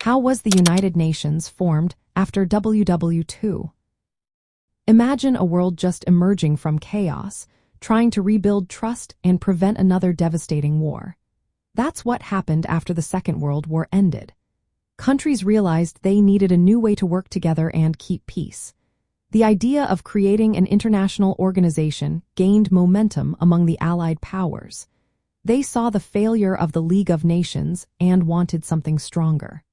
How was the United Nations formed after WW2? Imagine a world just emerging from chaos, trying to rebuild trust and prevent another devastating war. That's what happened after the Second World War ended. Countries realized they needed a new way to work together and keep peace. The idea of creating an international organization gained momentum among the Allied powers. They saw the failure of the League of Nations and wanted something stronger.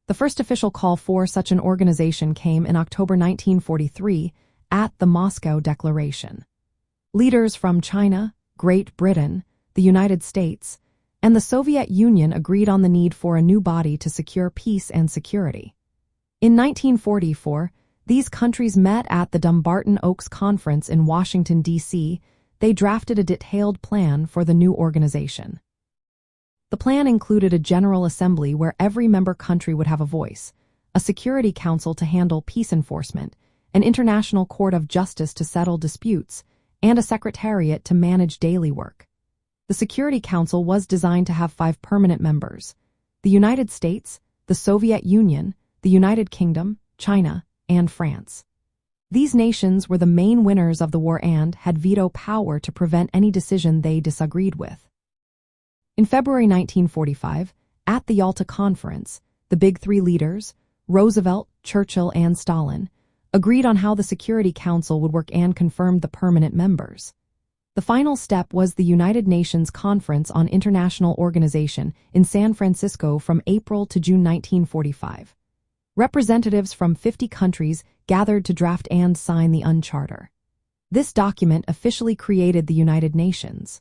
The first official call for such an organization came in October 1943 at the Moscow Declaration. Leaders from China, Great Britain, the United States, and the Soviet Union agreed on the need for a new body to secure peace and security. In 1944, these countries met at the Dumbarton Oaks Conference in Washington, D.C. They drafted a detailed plan for the new organization. The plan included a General Assembly where every member country would have a voice, a Security Council to handle peace enforcement, an International Court of Justice to settle disputes, and a Secretariat to manage daily work. The Security Council was designed to have 5 permanent members: the United States, the Soviet Union, the United Kingdom, China, and France. These nations were the main winners of the war and had veto power to prevent any decision they disagreed with. In February 1945, at the Yalta Conference, the Big Three leaders, Roosevelt, Churchill, and Stalin, agreed on how the Security Council would work and confirmed the permanent members. The final step was the United Nations Conference on International Organization in San Francisco from April to June 1945. Representatives from 50 countries gathered to draft and sign the UN Charter. This document officially created the United Nations.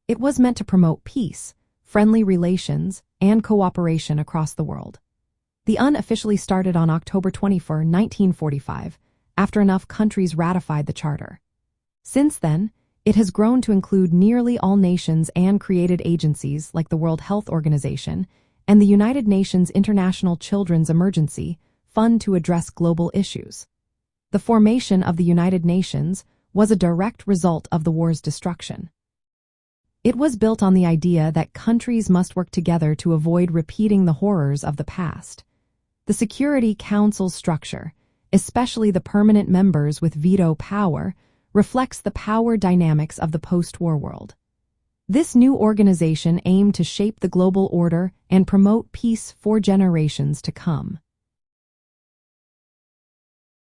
It was meant to promote peace, friendly relations, and cooperation across the world. The UN officially started on October 24, 1945, after enough countries ratified the Charter. Since then, it has grown to include nearly all nations and created agencies like the World Health Organization and the United Nations International Children's Emergency Fund to address global issues. The formation of the United Nations was a direct result of the war's destruction. It was built on the idea that countries must work together to avoid repeating the horrors of the past. The Security Council's structure, especially the permanent members with veto power, reflects the power dynamics of the post-war world. This new organization aimed to shape the global order and promote peace for generations to come.